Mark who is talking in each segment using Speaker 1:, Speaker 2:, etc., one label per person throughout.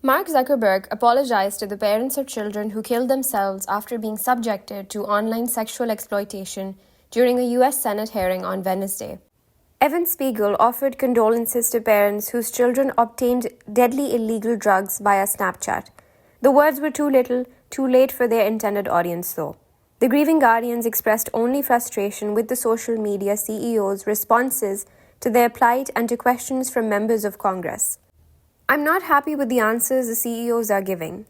Speaker 1: Mark Zuckerberg apologized to the parents of children who killed themselves after being subjected to online sexual exploitation during a U.S. Senate hearing on Wednesday. Evan Spiegel offered condolences to parents whose children obtained deadly illegal drugs via Snapchat. The words were too little, too late for their intended audience, though. The grieving guardians expressed only frustration with the social media CEO's responses to their plight and to questions from members of Congress. "I'm not happy with the answers the CEOs are giving.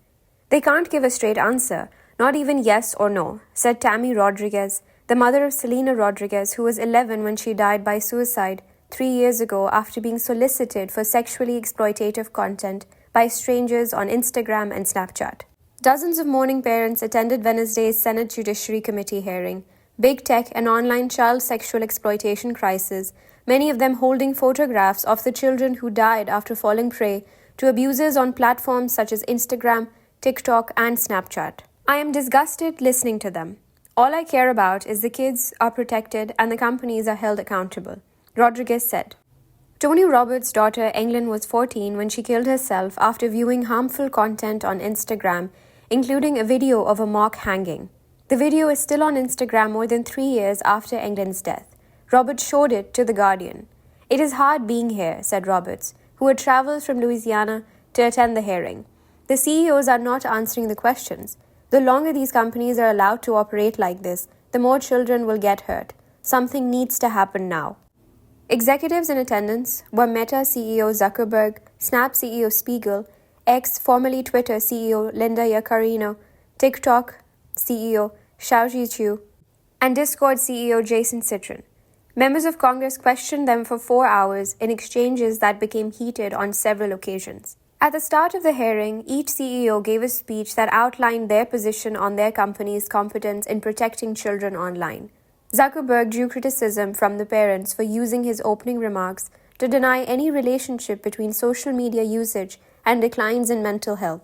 Speaker 1: They can't give a straight answer, not even yes or no," said Tammy Rodriguez, the mother of Selena Rodriguez, who was 11 when she died by suicide 3 years ago after being solicited for sexually exploitative content by strangers on Instagram and Snapchat. Dozens of mourning parents attended Wednesday's Senate Judiciary Committee hearing. Big tech and online child sexual exploitation crisis, many of them holding photographs of the children who died after falling prey to abusers on platforms such as Instagram, TikTok, and Snapchat. "I am disgusted listening to them. All I care about is the kids are protected and the companies are held accountable," Rodriguez said. Tony Roberts' daughter Englyn was 14 when she killed herself after viewing harmful content on Instagram, including a video of a mock hanging. The video is still on Instagram more than 3 years after Englyn's death. Roberts showed it to The Guardian. "It is hard being here," said Roberts, who had traveled from Louisiana to attend the hearing. "The CEOs are not answering the questions. The longer these companies are allowed to operate like this, the more children will get hurt. Something needs to happen now." Executives in attendance were Meta CEO Zuckerberg, Snap CEO Spiegel, X, formerly Twitter CEO Linda Yaccarino, TikTok CEO Xiaoji Chu, and Discord CEO Jason Citron. Members of Congress questioned them for 4 hours in exchanges that became heated on several occasions. At the start of the hearing, each CEO gave a speech that outlined their position on their company's competence in protecting children online. Zuckerberg drew criticism from the parents for using his opening remarks to deny any relationship between social media usage and declines in mental health.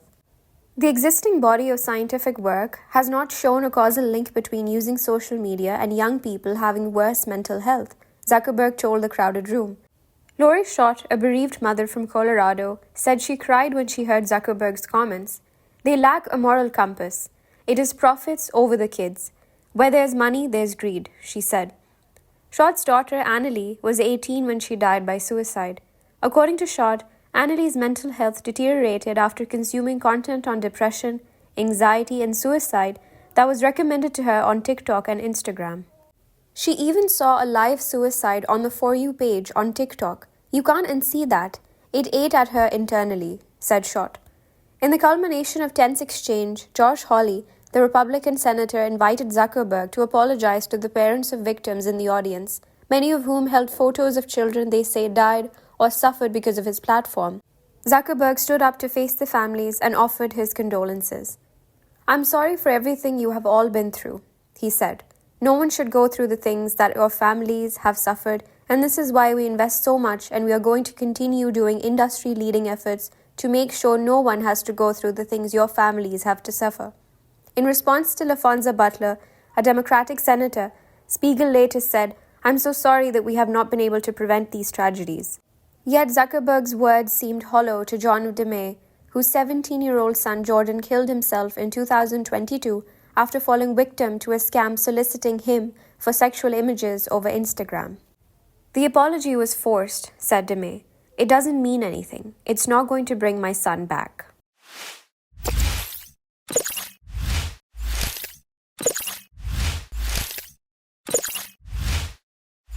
Speaker 1: "The existing body of scientific work has not shown a causal link between using social media and young people having worse mental health," Zuckerberg told the crowded room. Lori Schott, a bereaved mother from Colorado, said she cried when she heard Zuckerberg's comments. "They lack a moral compass. It is profits over the kids. Where there's money, there's greed," she said. Schott's daughter, Annalie, was 18 when she died by suicide. According to Schott, Annalie's mental health deteriorated after consuming content on depression, anxiety, and suicide that was recommended to her on TikTok and Instagram. She even saw a live suicide on the For You page on TikTok. "You can't unsee that. It ate at her internally," said Schott. In the culmination of tense exchange, Josh Hawley, the Republican senator, invited Zuckerberg to apologize to the parents of victims in the audience, many of whom held photos of children they say died or suffered because of his platform. Zuckerberg stood up to face the families and offered his condolences. "I'm sorry for everything you have all been through," he said. "No one should go through the things that your families have suffered, and this is why we invest so much, and we are going to continue doing industry-leading efforts to make sure no one has to go through the things your families have to suffer." In response to LaFonza Butler, a Democratic senator, Spiegel later said, "I'm so sorry that we have not been able to prevent these tragedies." Yet Zuckerberg's words seemed hollow to John DeMay, whose 17-year-old son Jordan killed himself in 2022 after falling victim to a scam soliciting him for sexual images over Instagram. "The apology was forced," said DeMay. "It doesn't mean anything. It's not going to bring my son back."